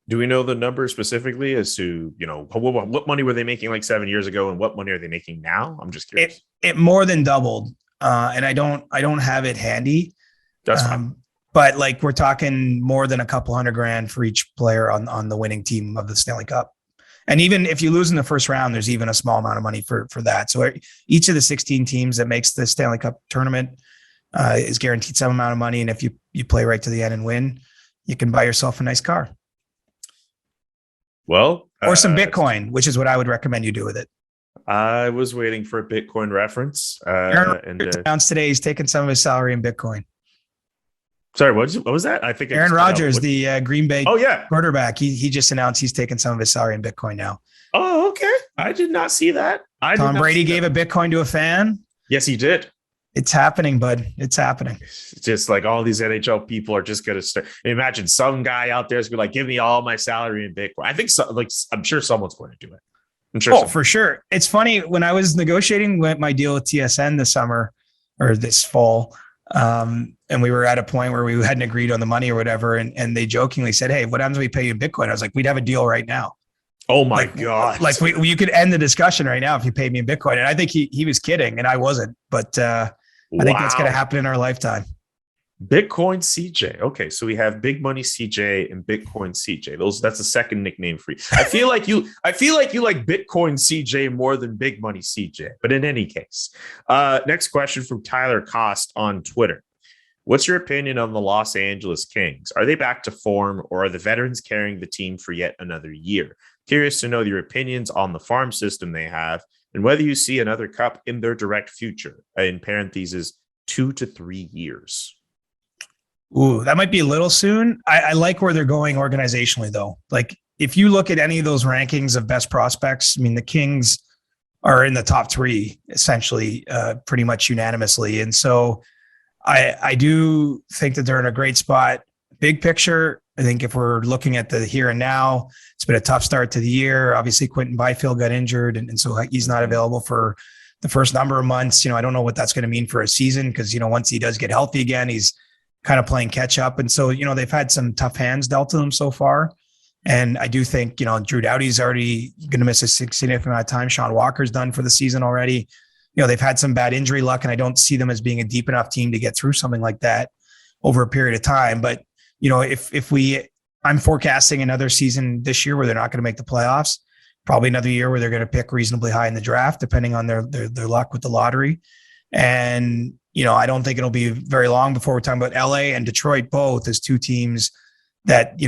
Do we know the number specifically as to, what money were they making like 7 years ago and what money are they making now? I'm just curious. It more than doubled. And I don't have it handy. That's fine. But like, we're talking more than a couple $100,000 for each player on the winning team of the Stanley Cup. And even if you lose in the first round, there's even a small amount of money for that. So each of the 16 teams that makes the Stanley Cup tournament is guaranteed some amount of money. And if you play right to the end and win, you can buy yourself a nice car. Well, or some Bitcoin, which is what I would recommend you do with it. I was waiting for a Bitcoin reference. Aaron announced today he's taking some of his salary in Bitcoin. Sorry, what was that? I think Aaron Rodgers, the Green Bay yeah. quarterback, he just announced he's taking some of his salary in Bitcoin now. Oh, okay. I did not see that. Tom Brady gave a Bitcoin to a fan. Yes, he did. It's happening, bud. It's happening. It's just like all these NHL people are just going to start. Imagine some guy out there is going to give me all my salary in Bitcoin. I think I'm sure someone's going to do it. I'm sure. Oh, for sure. It's funny, when I was negotiating my deal with TSN this summer or this fall, and we were at a point where we hadn't agreed on the money or whatever. And they jokingly said, "Hey, what happens if we pay you in Bitcoin?" I was like, "We'd have a deal right now." Oh my God. Like you could end the discussion right now if you paid me in Bitcoin. And I think he was kidding and I wasn't, but, I think that's going to happen in our lifetime. Bitcoin CJ. Okay, so we have Big Money CJ and Bitcoin CJ. That's a second nickname for you. I feel like you like Bitcoin CJ more than Big Money CJ. But in any case, next question from Tyler Cost on Twitter. What's your opinion on the Los Angeles Kings? Are they back to form, or are the veterans carrying the team for yet another year? Curious to know your opinions on the farm system they have, and whether you see another cup in their direct future, in parentheses, 2 to 3 years. Ooh, that might be a little soon. I like where they're going organizationally, though. Like, if you look at any of those rankings of best prospects, I mean, the Kings are in the top 3, essentially, pretty much unanimously. And so I do think that they're in a great spot. Big picture, I think if we're looking at the here and now, it's been a tough start to the year. Obviously, Quentin Byfield got injured, and so he's not available for the first number of months. I don't know what that's going to mean for a season because, once he does get healthy again, he's kind of playing catch up. And so, they've had some tough hands dealt to them so far. And I do think, Drew Doughty's already going to miss a significant amount of time. Sean Walker's done for the season already. They've had some bad injury luck, and I don't see them as being a deep enough team to get through something like that over a period of time. But, I'm forecasting another season this year where they're not going to make the playoffs, probably another year where they're going to pick reasonably high in the draft, depending on their luck with the lottery. And, I don't think it'll be very long before we're talking about LA and Detroit, both as 2 teams that,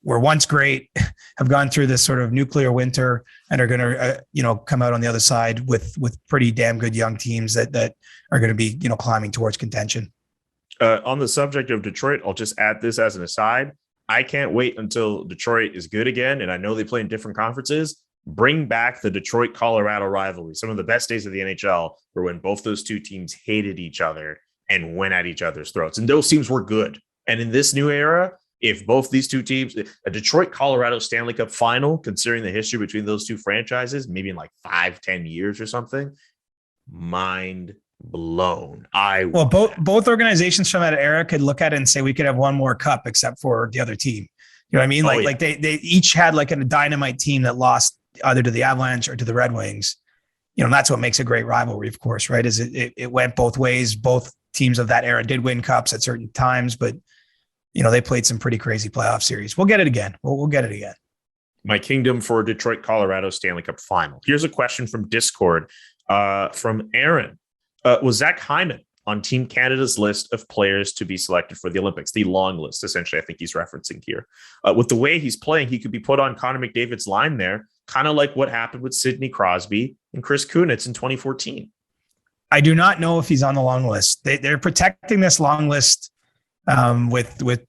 were once great, have gone through this sort of nuclear winter and are going to, come out on the other side with pretty damn good young teams that are going to be, climbing towards contention. On the subject of Detroit, I'll just add this as an aside. I can't wait until Detroit is good again. And I know they play in different conferences. Bring back the Detroit-Colorado rivalry. Some of the best days of the NHL were when both those 2 teams hated each other and went at each other's throats. And those teams were good. And in this new era, if both these 2 teams, a Detroit-Colorado Stanley Cup final, considering the history between those 2 franchises, maybe in like 5-10 years or something, mind blown. Both organizations from that era could look at it and say we could have one more cup except for the other team. You know what I mean? Like they each had like a dynamite team that lost either to the Avalanche or to the Red Wings. And that's what makes a great rivalry, of course, right? Is it went both ways. Both teams of that era did win cups at certain times, but they played some pretty crazy playoff series. We'll get it again. We'll get it again. My kingdom for Detroit, Colorado Stanley Cup final. Here's a question from Discord from Aaron. Was Zach Hyman on Team Canada's list of players to be selected for the Olympics? The long list, essentially, I think he's referencing here. With the way he's playing, he could be put on Connor McDavid's line there, kind of like what happened with Sidney Crosby and Chris Kunitz in 2014. I do not know if he's on the long list. They're protecting this long list with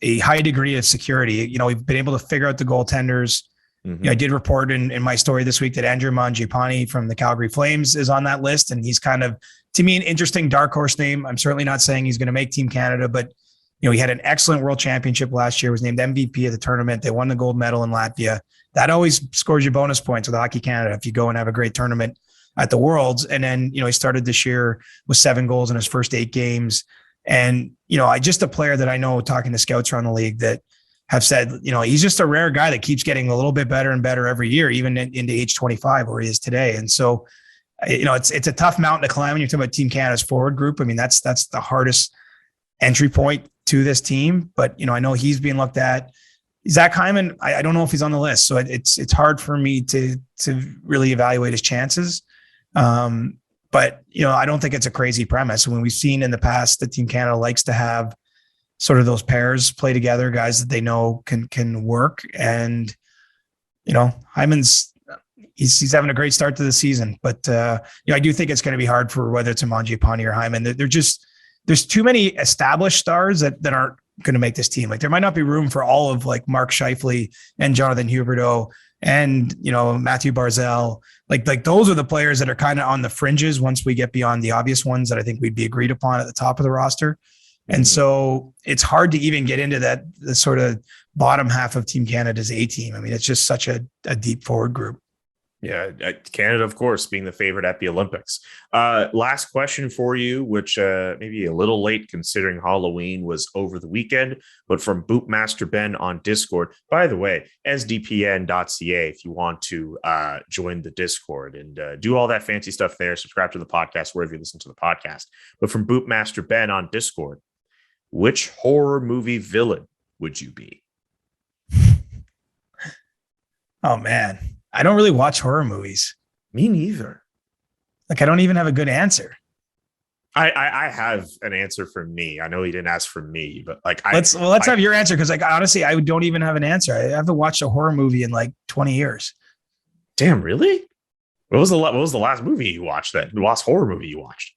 a high degree of security. We've been able to figure out the goaltenders. Mm-hmm. I did report in my story this week that Andrew Mangiapane from the Calgary Flames is on that list. And he's kind of, to me, an interesting dark horse name. I'm certainly not saying he's going to make Team Canada, but he had an excellent world championship last year, was named MVP of the tournament. They won the gold medal in Latvia. That always scores you bonus points with Hockey Canada if you go and have a great tournament at the Worlds. And then, he started this year with 7 goals in his first 8 games. And, I just a player that I know, talking to scouts around the league, that have said, he's just a rare guy that keeps getting a little bit better and better every year, even into age 25 where he is today. And so, it's a tough mountain to climb when you're talking about Team Canada's forward group. I mean, that's the hardest entry point to this team, but, I know he's being looked at. Zach Hyman, I don't know if he's on the list. So it's hard for me to really evaluate his chances. But, I don't think it's a crazy premise. When we've seen in the past that Team Canada likes to have sort of those pairs play together, guys that they know can work. And, Hyman's, he's having a great start to the season, but I do think it's going to be hard for whether it's a Mangiapane or Hyman. There's too many established stars that aren't going to make this team. Like there might not be room for all of like Mark Scheifele and Jonathan Huberdeau and, Matthew Barzal. Like those are the players that are kind of on the fringes once we get beyond the obvious ones that I think we'd be agreed upon at the top of the roster. And so it's hard to even get into the sort of bottom half of Team Canada's A team. I mean, it's just such a deep forward group. Yeah, Canada, of course, being the favorite at the Olympics. Last question for you, which maybe a little late considering Halloween was over the weekend, but from Bootmaster Ben on Discord. By the way, sdpn.ca if you want to join the Discord and do all that fancy stuff there. Subscribe to the podcast wherever you listen to the podcast. But from Bootmaster Ben on Discord, which horror movie villain would you be? Oh, man. I don't really watch horror movies. Me neither. Like, I don't even have a good answer. I have an answer for me. I know he didn't ask for me, but like, let's have your answer. Cause like, honestly, I don't even have an answer. I haven't watched a horror movie in like 20 years. Damn, really? What was the last movie you watched then? The last horror movie you watched?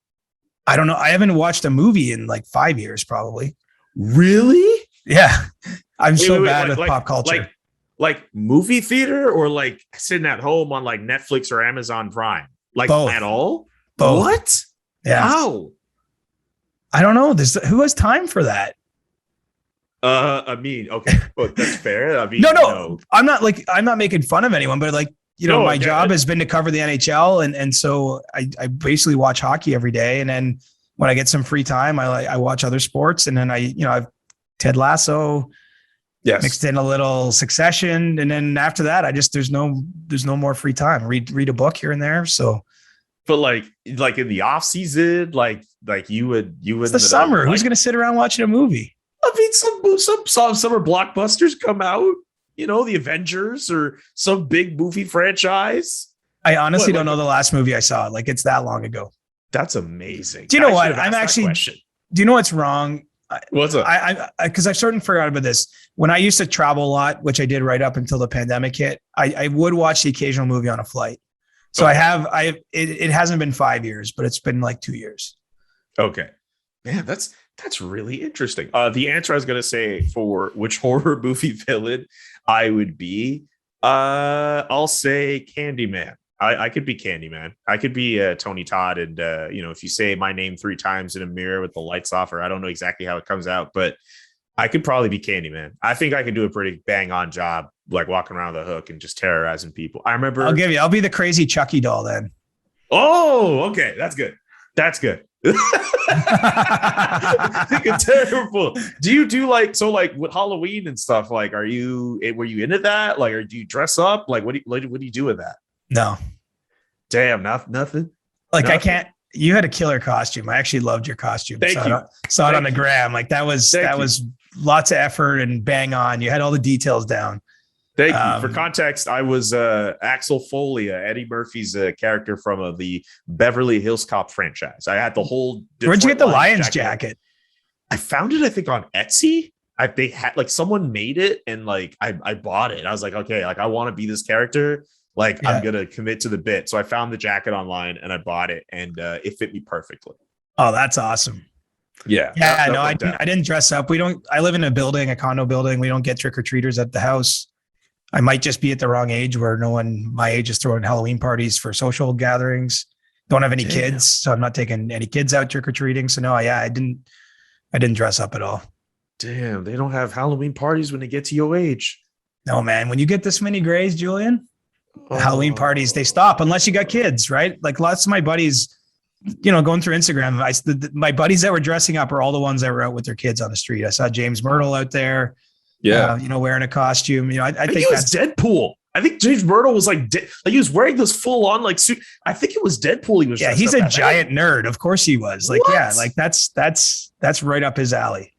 I don't know. I haven't watched a movie in like 5 years, probably. Really? Yeah. I'm so bad with pop culture. Like movie theater or like sitting at home on like Netflix or Amazon Prime? Like Both. at all? Both. What? Yeah. How? I don't know. Who has time for that? I mean, okay, well, that's fair. I mean, No. I'm not making fun of anyone, but like, No, my I get job it. has been to cover the NHL. And so I basically watch hockey every day. And then when I get some free time, I watch other sports. And then I've Ted Lasso, Yes. mixed in a little Succession. And then after that, there's no more free time. Read a book here and there. So, But like in the off season, like you would it's the summer. Who's going to sit around watching a movie? I mean, some summer blockbusters come out, the Avengers or some big movie franchise. I honestly don't know the last movie I saw. Like, it's that long ago. That's amazing. Do you know I what? should have I'm asked that actually, question. do you know what's wrong? What's up? Because I've sort of forgot about this. When I used to travel a lot, which I did right up until the pandemic hit, I would watch the occasional movie on a flight. So Okay. it hasn't been 5 years, but it's been like 2 years. Okay. Man, that's really interesting. The answer I was going to say for which horror movie villain I would be, I'll say Candyman. I could be Candyman. I could be Tony Todd. And, if you say my name 3 times in a mirror with the lights off, or I don't know exactly how it comes out, but I could probably be Candyman. I think I could do a pretty bang on job, like walking around the hook and just terrorizing people. I remember. I'll be the crazy Chucky doll then. Oh, okay. That's good. That's good. Terrible. Do you do like with Halloween and stuff? Like, were you into that? Like, or do you dress up? Like, what do you do with that? No. Damn, nothing. Like, Nothing? I can't. You had a killer costume. I actually loved your costume. Thank you. Saw it on Thank the you. gram. Like, that was Thank you. was lots of effort and bang on. You had all the details down. Thank you. For context, I was Axel Foley, Eddie Murphy's character from the Beverly Hills Cop franchise. I had the whole. Where'd you get the Detroit Lions jacket? I found it, I think, on Etsy. They had like someone made it, and like I bought it. I was like, okay, like I want to be this character. Like, Yeah. I'm gonna commit to the bit. So I found the jacket online and I bought it, and it fit me perfectly. Oh, that's awesome. Yeah. Yeah, that I worked out. didn't dress up. I live in a condo building. We don't get trick-or-treaters at the house. I might just be at the wrong age where no one my age is throwing Halloween parties for social gatherings. Don't have any Damn. kids, so I'm not taking any kids out trick-or-treating. So no, I didn't dress up at all. Damn, they don't have Halloween parties when they get to your age. No, man. When you get this many grays, Julian, Oh. Halloween parties, they stop unless you got kids, right? Like lots of my buddies, going through Instagram, my buddies that were dressing up are all the ones that were out with their kids on the street. I saw James Myrtle out there, wearing a costume. I I think think it was that's Deadpool. I think James Myrtle was like he was wearing this full on like suit. I think it was Deadpool. He was. yeah, dressed he's up a as. giant nerd. Of course he was. Like, What? yeah, like that's right up his alley.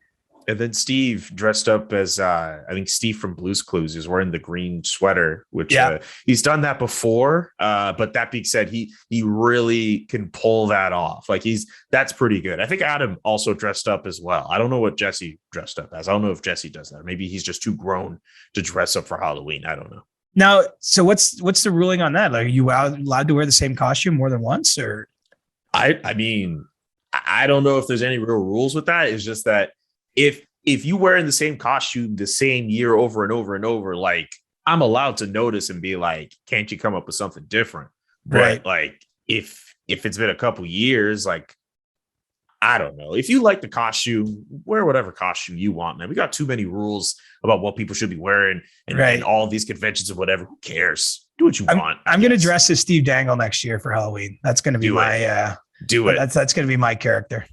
And then Steve dressed up as I think Steve from Blue's Clues is wearing the green sweater, which he's done that before. But that being said, he really can pull that off. Like that's pretty good. I think Adam also dressed up as well. I don't know what Jesse dressed up as. I don't know if Jesse does that. Maybe he's just too grown to dress up for Halloween. I don't know. Now, so what's the ruling on that? Like, are you allowed to wear the same costume more than once, or? I mean, I don't know if there's any real rules with that. It's just that if you wearing the same costume the same year over and over and over, like I'm allowed to notice and be like, can't you come up with something different? But Right. like if it's been a couple years, like I don't know. If you like the costume, wear whatever costume you want, man. We got too many rules about what people should be wearing and all these conventions and whatever. Who cares? Do what you want. I'm going to dress as Steve Dangle next year for Halloween. That's going to be Do it. That's going to be my character.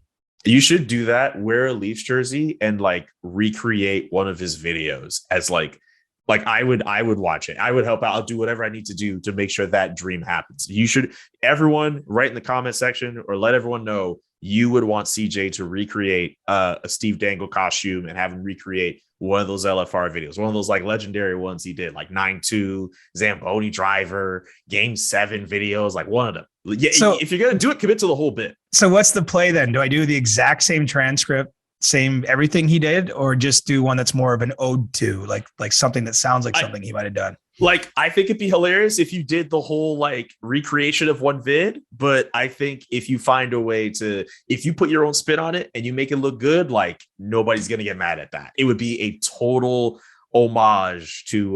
You should do that. Wear a Leafs jersey and like recreate one of his videos as like I would watch it. I would help out. I'll do whatever I need to do to make sure that dream happens. You should, everyone write in the comment section or let everyone know you would want CJ to recreate a Steve Dangle costume and have him recreate one of those LFR videos, one of those like legendary ones he did, like 9-2 Zamboni driver, game 7 videos, like one of them. Yeah. So if you're going to do it, commit to the whole bit. So what's the play then? Do I do the exact same transcript, same everything he did, or just do one that's more of an ode to like something that sounds like something he might've done? Like, I think it'd be hilarious if you did the whole like recreation of one vid, but I think if you find a way if you put your own spin on it and you make it look good, like nobody's going to get mad at that. It would be a total homage to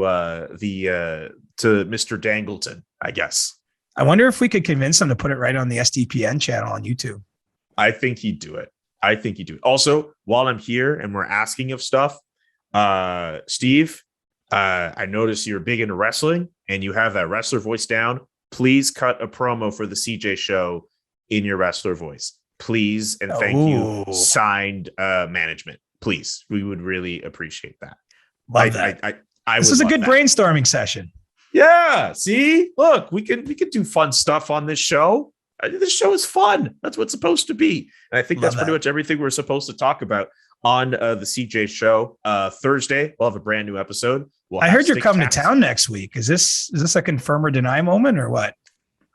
Mr. Dangleton, I guess. I wonder if we could convince him to put it right on the SDPN channel on YouTube. I think he'd do it. Also, while I'm here and we're asking of stuff, Steve, I noticed you're big into wrestling and you have that wrestler voice down. Please cut a promo for the CJ show in your wrestler voice. Please and thank you. Signed management. Please. We would really appreciate that. Love that. This is a good brainstorming session. Yeah. See, look, we can do fun stuff on this show. This show is fun. That's what it's supposed to be. And I think that's pretty much everything we're supposed to talk about on the CJ show. Thursday, we'll have a brand new episode. I heard you're coming to town next week. Is this a confirm or deny moment or what?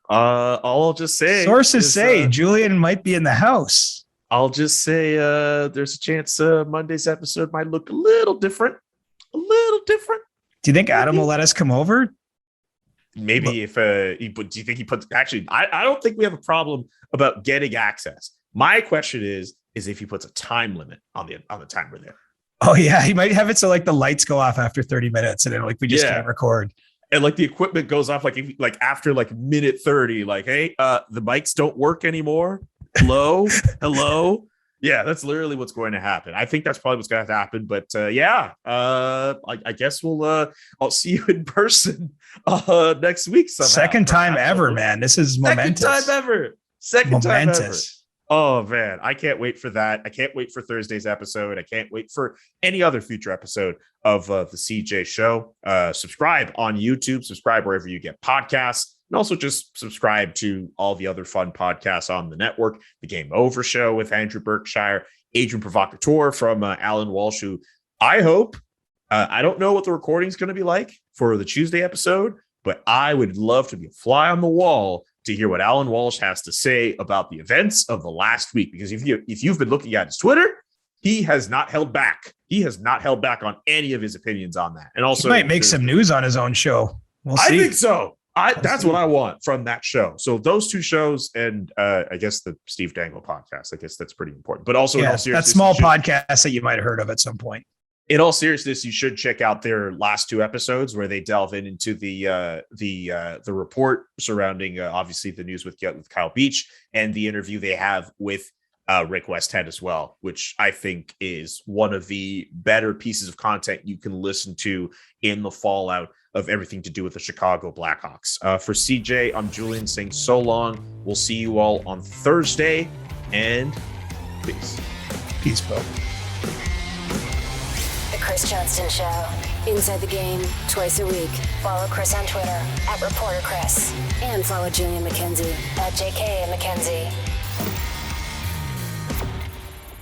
I'll just say sources say Julian might be in the house. I'll just say there's a chance Monday's episode might look a little different. Do you think Adam will let us come over? Maybe if do you think he puts actually I don't think we have a problem about getting access. My question is if he puts a time limit on the time we're there. Oh yeah, he might have it so like the lights go off after 30 minutes and then like we just can't record. And like the equipment goes off like after like minute 30, like, hey, the mics don't work anymore. Hello. Yeah, that's literally what's going to happen. I think that's probably what's going to happen. But I guess I'll see you in person next week. Somehow. Second time ever, man. This is momentous. Second time ever. Oh man, I can't wait for that. I can't wait for Thursday's episode. I can't wait for any other future episode of the CJ show. Subscribe on YouTube, subscribe wherever you get podcasts, and also just subscribe to all the other fun podcasts on the network. The Game Over Show with Andrew Berkshire, Agent Provocateur from Alan Walsh, who I hope, I don't know what the recording is going to be like for the Tuesday episode, but I would love to be a fly on the wall to hear what Alan Walsh has to say about the events of the last week. Because if you've been looking at his Twitter, he has not held back. He has not held back on any of his opinions on that. And also, he might make some news on his own show. We'll see. I think so. That's what I want from that show. So those two shows, and I guess the Steve Dangle podcast. I guess that's pretty important. But also, in all seriousness, that small podcast that you might have heard of at some point. In all seriousness, you should check out their last two episodes where they delve into the report surrounding obviously the news with Kyle Beach and the interview they have with Rick Westhead as well, which I think is one of the better pieces of content you can listen to in the fallout of everything to do with the Chicago Blackhawks. For CJ, I'm Julian saying so long. We'll see you all on Thursday, and peace. Peace, bro. The Chris Johnston Show. Inside the game, twice a week. Follow Chris on Twitter @ReporterChris. And follow Julian McKenzie @JK McKenzie.